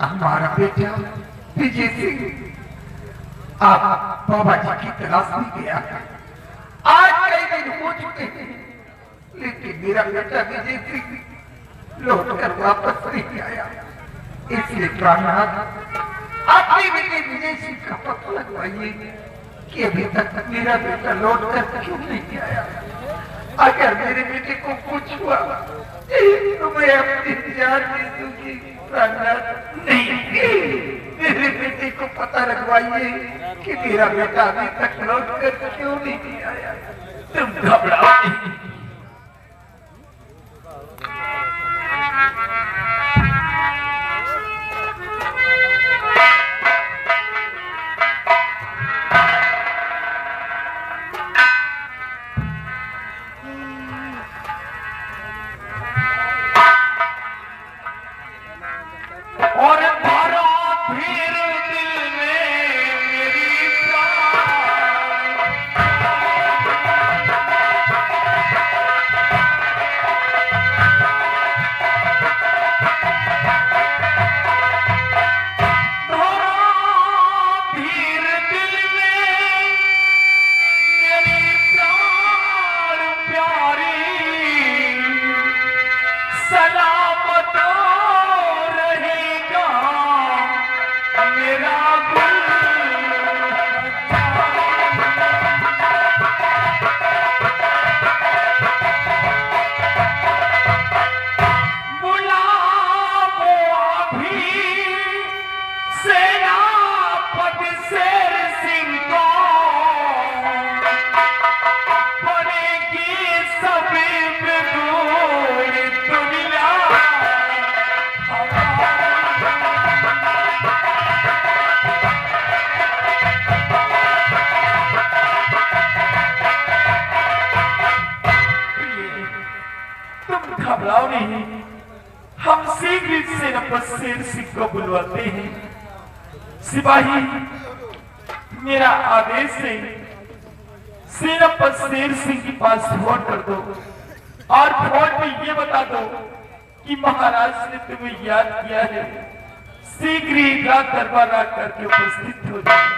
हमारा बेटा विजय सिंह आप बाबा जी की तलाश में गया। आज कई दिन हो चुके हैं, लेकिन मेरा बेटा विजय सिंह लौट कर वापस नहीं आया। इसलिए प्राणनाथ अपने बेटे विजय सिंह का पता लगवाइए कि अभी तक मेरा बेटा लौट कर क्यों नहीं आया। अगर मेरे बेटे को कुछ हुआ तो मैं अपनी जान दे दूंगी। नहीं, मेरे बेटे को पता लगवाइए कि मेरा बेटा अभी तक लौट कर क्यों नहीं आया। तुम घबराओ नहीं। घबराओ नहीं, हम शीघ्र सेनापति शेर सिंह को बुलवाते हैं। सिपाही, मेरा आदेश है सेनापति शेर सिंह के पास फोन कर दो और फोन में ये बता दो कि महाराज ने तुम्हें याद किया है। शीघ्र ही रात दरबार आकर के उपस्थित हो जाए।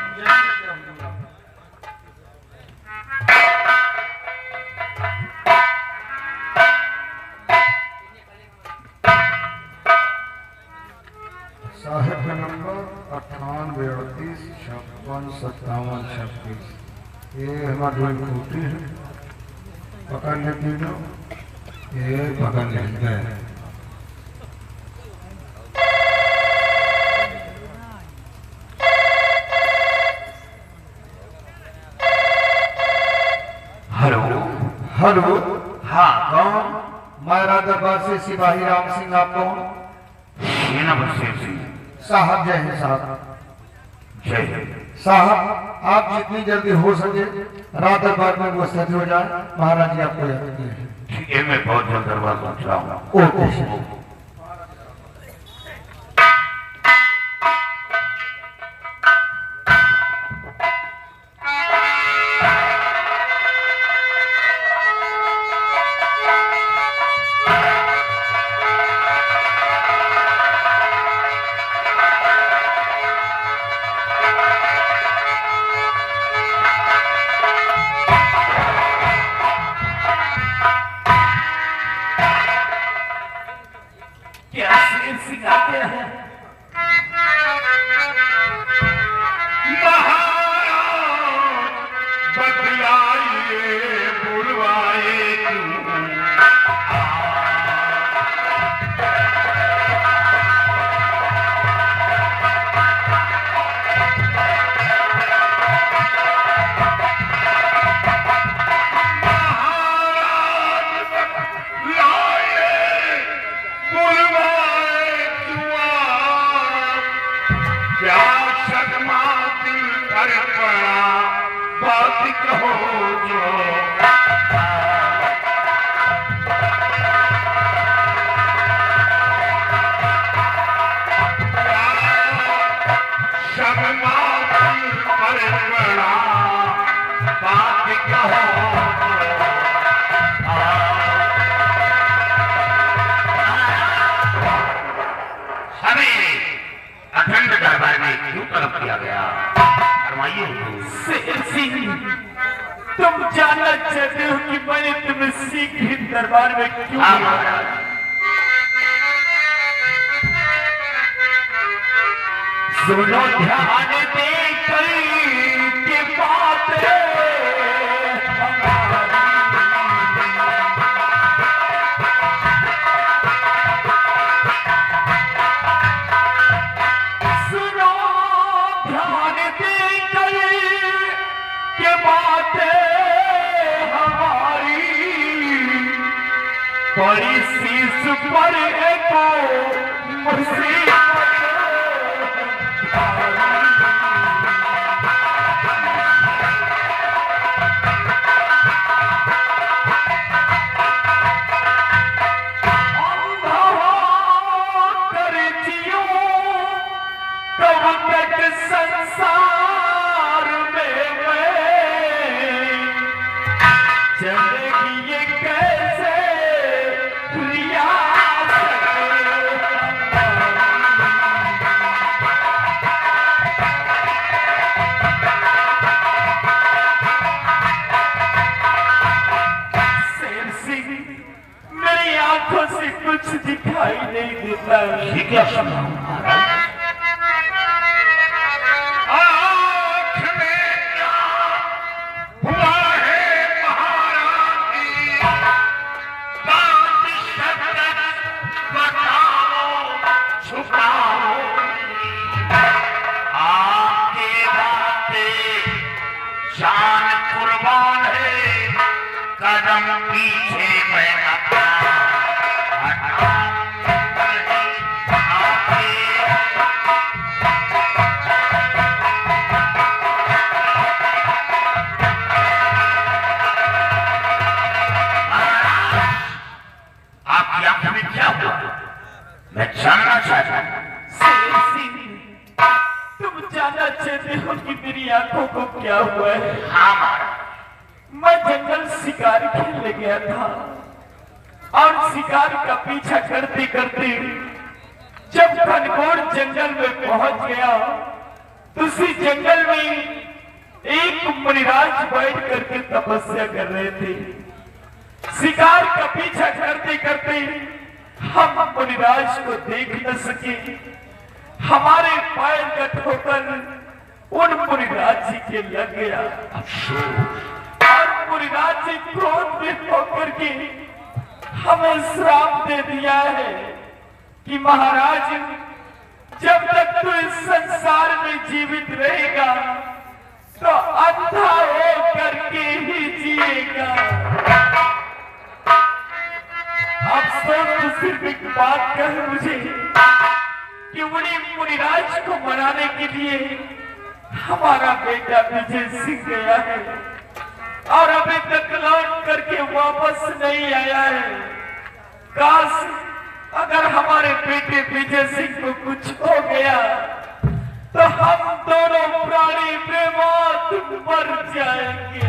साहिब का नंबर 9838565756। ये हमारे दो खूटी है, पकड़ ले तीनों, ये पकड़ ले गए। हेलो हेलो, हाँ कौन? मैं दरबार से सिपाही राम सिंह। आप कौन? सेनापति शेर सिंह साहब जय हिंद साहब। जय हिंद साहब, आप जितनी जल्दी हो सके रात दरबार में उपस्थित हो जाए। महाराज जी आपको याद किए हैं। ठीक है, मैं बहुत जल्द दरबार पहुंच रहा हूँ। ओके। मैंने तुम्हें शीघ्र ही दरबार में क्यों बुलाया? सुनो ध्यान दे के बातें बड़ी शीश पर एक मुसीबत कर जियो कब तक संसार में चलेगी ये कैसे से कुछ दिखाई नहीं देता। ये क्या सुना महाराज? आँख में क्या हुआ है महारानी? बात शब्द बताओ छुपाओ। आपकी बातें जान कुर्बान है, कदम पीछे मैं अपना मैं जानना चाहता हूँ। तुम जानना चाहते हो कि मेरी आंखों को क्या हुआ है? हाँ, मैं जंगल शिकार खेलने गया था और शिकार का पीछा करते करते जब घनघोर जंगल में पहुंच गया तो उसी जंगल में एक मुनिराज बैठ करके तपस्या कर रहे थे। शिकार का पीछा करते करते हम मुनिराज को देख न सके। हमारे पैर का ठोकर उन मुनिराज जी के लग गया और मुनिराज जी क्रोध में होकर के हमें श्राप दे दिया है कि महाराज जब तक तू इस संसार में जीवित रहेगा तो अंधा हो करके ही जिएगा। अफसोस तो सिर्फ एक बात कहे मुझे कि उन्हीं मुनिराज को मनाने के लिए हमारा बेटा विजय सिंह गया है और अभी तक लौट करके वापस नहीं आया है। काश अगर हमारे बेटे विजय सिंह को कुछ हो गया तो हम दोनों प्राणी बेमौत मर जाएंगे।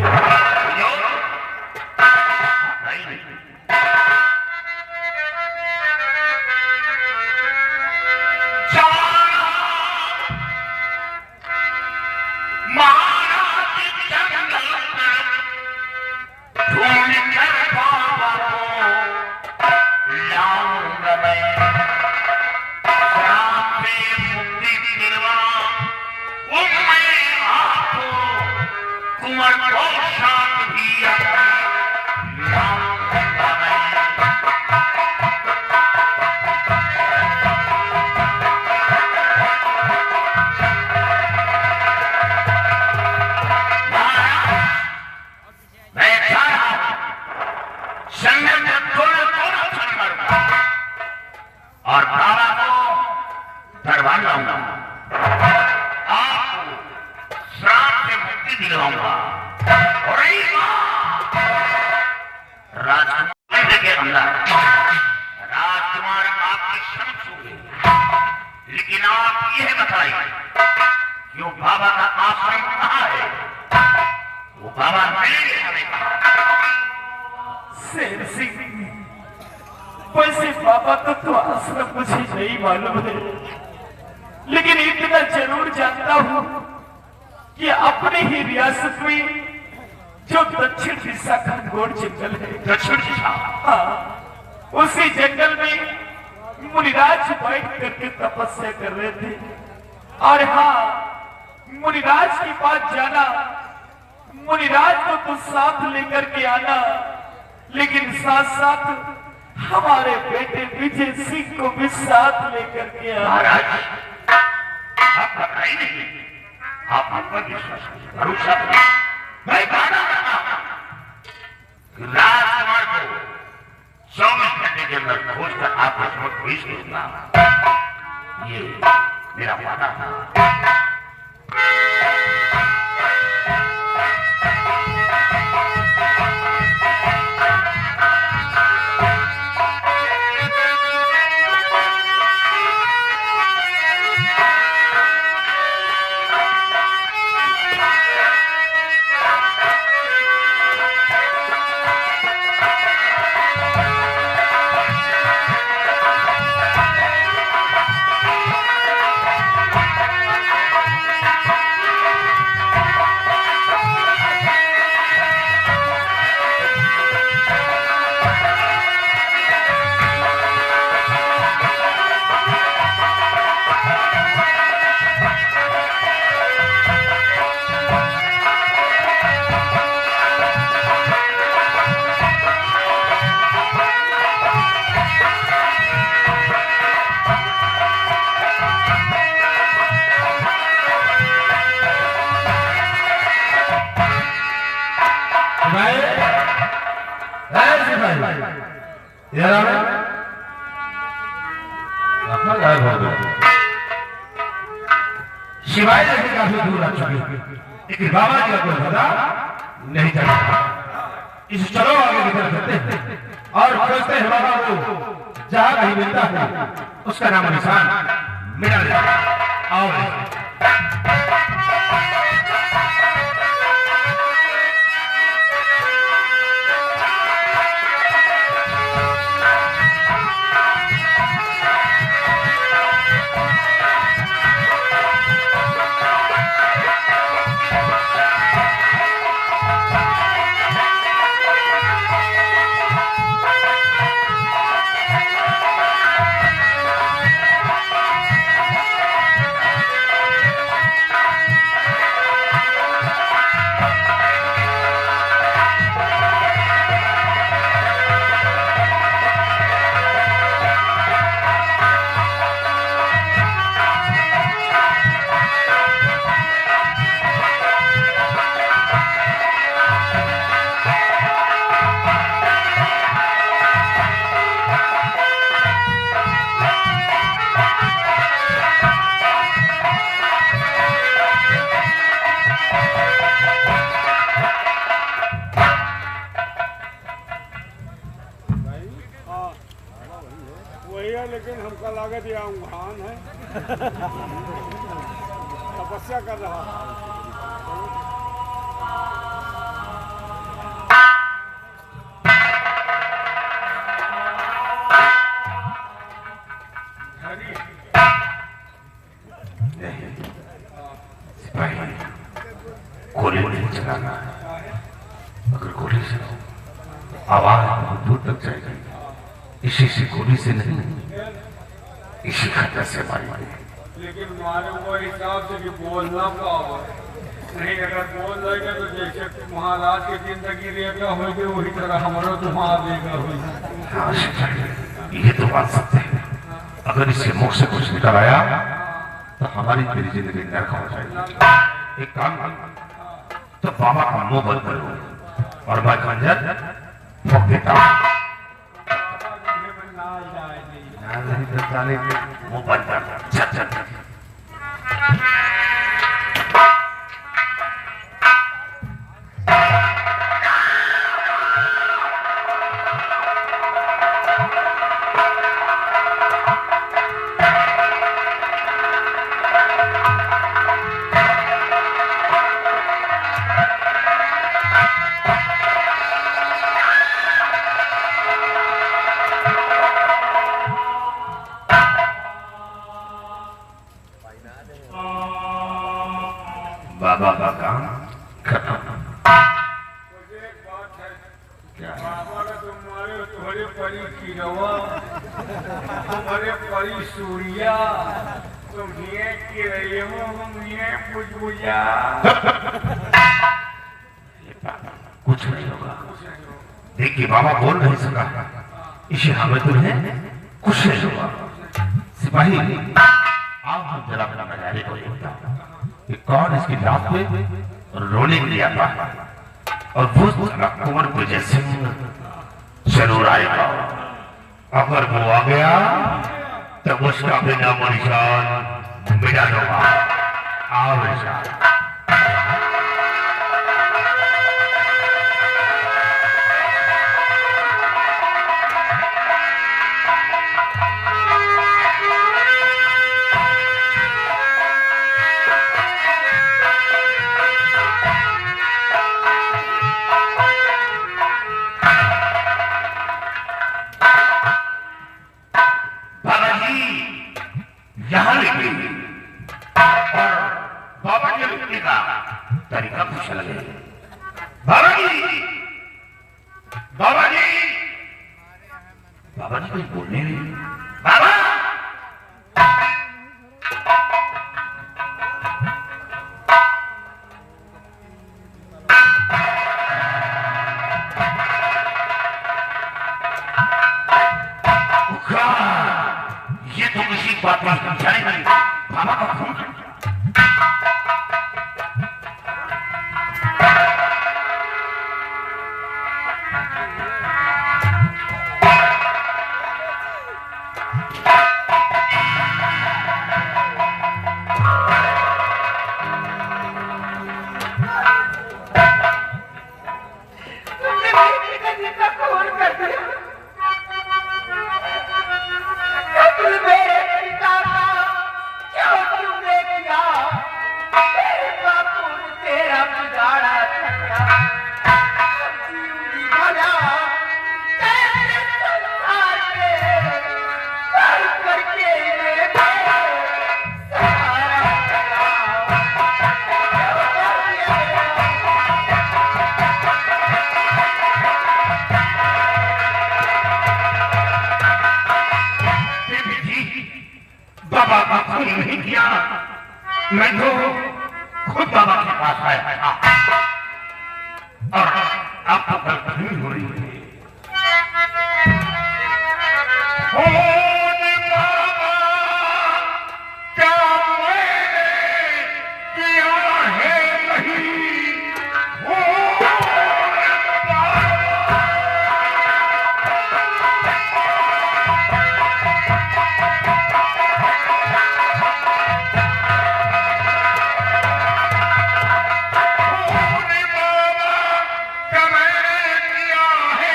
और बाबा को दरबार लाऊंगा, आपको श्राप से मुक्ति दिलाऊंगा और राजकुमार के अंदर राजकुमार आपकी समक्ष होंगे। लेकिन आप यह बताइए कि वो बाबा का आश्रम कहाँ है? वो बाबा मेरे आने शेर सिंह वैसे बाबा का तो आश्रम मुझे नहीं मालूम है, लेकिन इतना जरूर जानता हूं कि अपने ही रियासत में जो दक्षिण दिशा का घोर जंगल है। दक्षिण दिशा? हाँ, उसी जंगल में मुनिराज बैठ करके तपस्या कर रहे थे। और हाँ, मुनिराज के पास जाना, मुनिराज को तो साथ लेकर के आना, लेकिन साथ साथ हमारे बेटे विजय सिंह को भी साथ लेकर के आना। महाराज, आप घबराइए नहीं, आप आत्मविश्वास भरोसा करें। मैं वादा करता हूं कि राजकुमार को 24 घंटे के अंदर खोज कर आपको समझ भेज दूंगा। ये मेरा वादा था। शिवाय से काफी दूर आ चुके, लेकिन बाबा जी का कोई पता नहीं चला। इस चलो आगे की तरफ चलते हैं और खोजते हैं बाबा को। जहां कहीं मिलता है उसका नाम निशान मिटा देते। आओ लेकिन हमका लागत या उंघान है। तपस्या कर रहा गोली नहीं चलाना। अगर गोली से आवाज बहुत दूर तक जाएगी। इसी से गोली से नहीं, इसी खतरा से मारेंगे। लेकिन मारे वो हिसाब से कि बोलना पाओ नहीं। अगर बोल देगा तो जैसे महाराज की जिंदगी रेगा होगी वही तरह हमारा तुम्हारा रेगा होगी। ये तो बात सकते हैं। अगर इसके मुख से कुछ निकल आया तो हमारी पूरी जिंदगी नरक हो जाएगी। एक काम तो बाबा का मुंह बंद करो और मैं खंजर ठोक देता हूँ। नहीं तो साले मुंह बंद कर। चल चल चल। तुम्हारे तुम्हारे परी किरवा, तुम्हारे परी सूर्या, तुम ये किरयो, हम ये बुझबुझा। कुछ नहीं होगा। देखिए बाबा बोल नहीं सका, इसे हमें तुम्हें कुछ नहीं होगा। सिपाही आप हम जरा अपना नजारे को देखता कि कौन इसकी लाश पे रोने के लिए आता है और वो कुंवर विजय सिंह जरूर आएगा। अगर वो आ गया तो उसका भी नाम निशान मिटा दूंगा। आओ निशान। यहाँ लिखी और बाबा जी लिखने का तरीका कुछ अलग है। बाबा जी बाबा जी बाबा जी कुछ बोलने नहीं। बाबा ये तो किसी बात में समझाए नहीं। बाबा का फोन बाबा का खून नहीं किया। मैं तो खुद बाबा के पास आया था और आपको गलती हो रही है। क्या मैंने किया है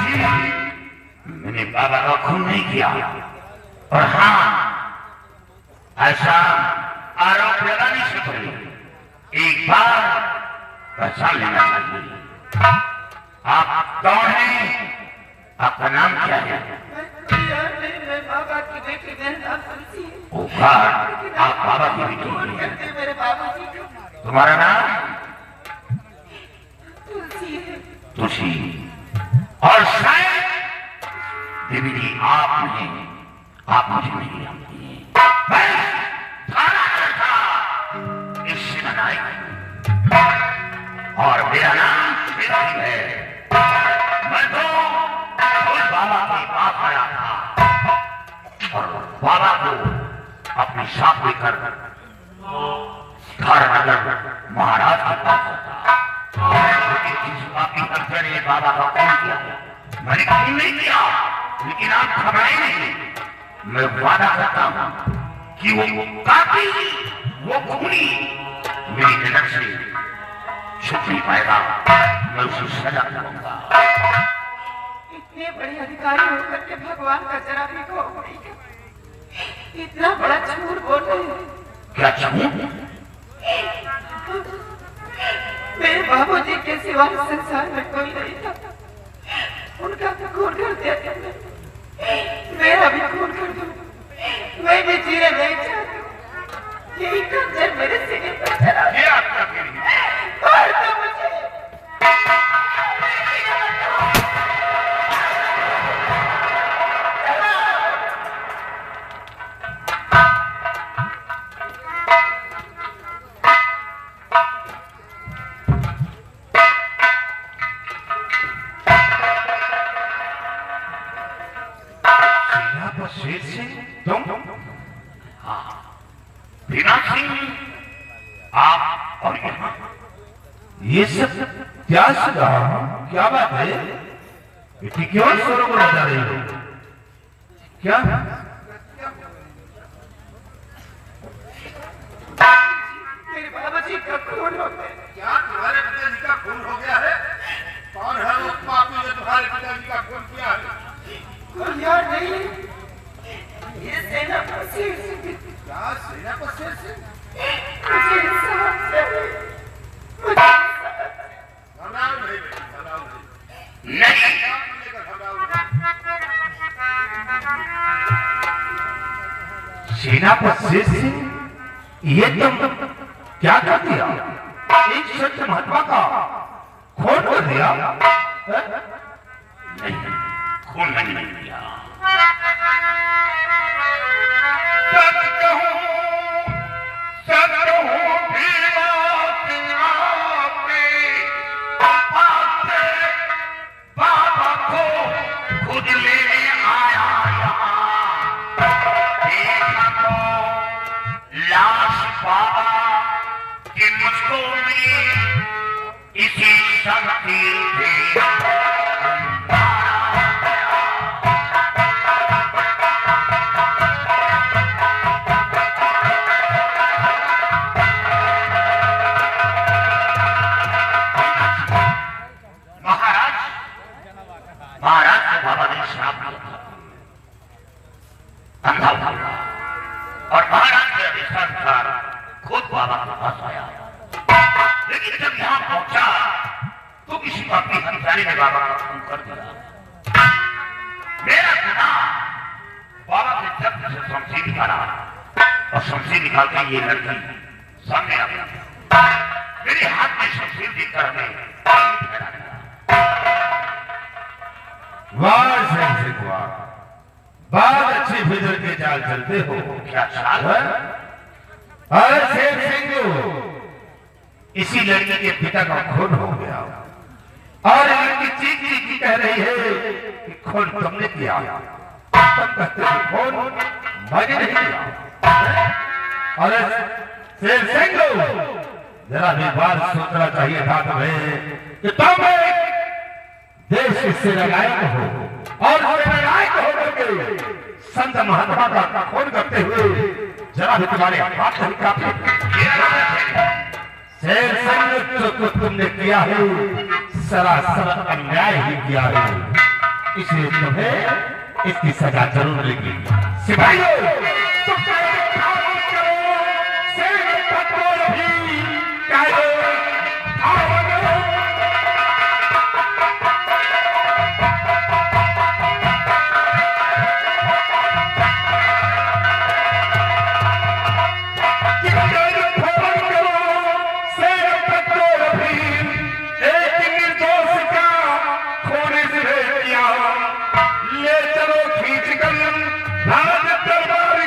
नहीं? मैंने बाबा का खून नहीं किया और हाँ ऐसा आरोप लगाने से पहले एक बार पहचान लेना चाहिए। आप कौन हैं? आपका नाम क्या है? आप बाबा की बेटी हैं। तुम्हारा नाम? तुलसी। और शायद देवी जी आप नहीं, आप मुझे नहीं जानती। मैं थाना था इससे नायक और मेरा नाम श्रीधर है। मैं तो खुद बाबा के पास आया था और बाबा को अपने साथ लेकर धारनगर महाराज के पास होता। मैंने बाबा का खून किया, मैंने खून नहीं किया, लेकिन आप घबराए नहीं। मैं वादा करता हूं कि वो कातिल, वो खूनी मेरी नजर से छुप नहीं पाएगा, मैं उसे सजा दूंगा। इतने बड़े अधिकारी होकर के भगवान का जरा भी खौफ नहीं है। इतना बड़ा झूठ बोल रहे हैं। क्या झूठ? मेरे बाबूजी के सिवा संसार में कोई नहीं था। उनका तो खून कर दिया तुमने, मेरा भी खून कर दो। मैं भी जीना नहीं चाहती। यही खंजर मेरे सीने पर चला ये आपका मार दो मुझे। शेर सिंह तुम? हाँ, भीमा सिंह आप और यहाँ ये सब क्या सुना? क्या बात है? बेटी क्यों शोर को बजा रही हो? क्या मेरे बाबूजी का खून हो गया। क्या तुम्हारे पिताजी का खून हो गया है? कौन है वो पापी जो तुम्हारे पिताजी का खून किया है? कोई याद नहीं। ये सेनापति क्या सेनापति से? मुझे इंसाफ चाहिए। मुझे घबराओ नहीं बेटी, घबराओ नहीं। नहीं? क्या मिलेगा, घबराओ नहीं। सेनापति सिंह, ये तुम क्या कर दिया? एक सत्य महात्मा का खून कर दिया? नहीं, खून नहीं किया। सच कहूं भीमा सिंह आपके आपसे बाबा को खुद लेने आया यहाँ। देखा तो लाश बाबा कि मुझको मिली इसी शक्ति से। महाराज को बाबा ने श्राप दिया था, अंधा हुआ, और महाराज के आदेशानुसार खुद बाबा के पास आया। लेकिन जब यहाँ पहुंचा तो किसी पापी हत्यारे ने बाबा का खून कर दिया। मेरा गुनाह, बाबा के जब्त से शमशीर निकाला और शमशीर निकाल कर ये लड़की सामने आ गई। मेरे हाथ में शमशीर देखकर हमें ठहरा दिया। वाह सिंह वाह, बहुत अच्छी फिजर के चाल चलते हो। क्या चाल? अरे शेर सिंह, इसी लड़की के पिता का खून हो गया और लड़की चीख चीख कह रही है कि खून तुमने किया। तुम कहते हो खून मैंने नहीं किया। अरे शेर सिंह, जरा भी बार सोचना चाहिए था तुम्हें कि तुम देश के सेनानायक हो और सेनानायक होकर के संत महात्मा का खून करते हुए जरा भी तुम्हारे हाथ नहीं कांपे। शेर सिंह, जो कुछ तुमने किया है सरासर अन्याय ही किया है, इसलिए तुम्हें इसकी सजा जरूर मिलेगी। सिपाहियों, तुम खामोश करो, शेर पत्थर भी कहो। ले चलो खींच कर राज दरबार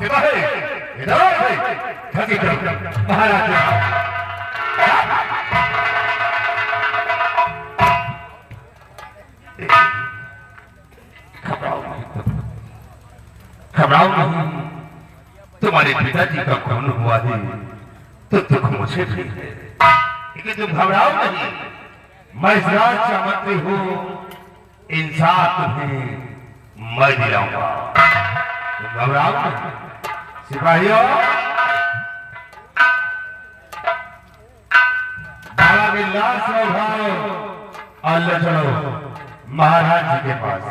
सिपाही इधर आओ भाई, खसी करो महाराज घबराओ नहीं, तुम्हारे पिताजी का खून हुआ है तो दुख मुझे भी है, लेकिन तुम घबराओ नहीं, मैं राज का मंत्री हूँ, इंसाफ तुम्हें मैं दिलाऊंगा, तुम घबराओ नहीं। सिपाहियों बाबा की लाश उठाओ और ले चलो महाराज जी के पास।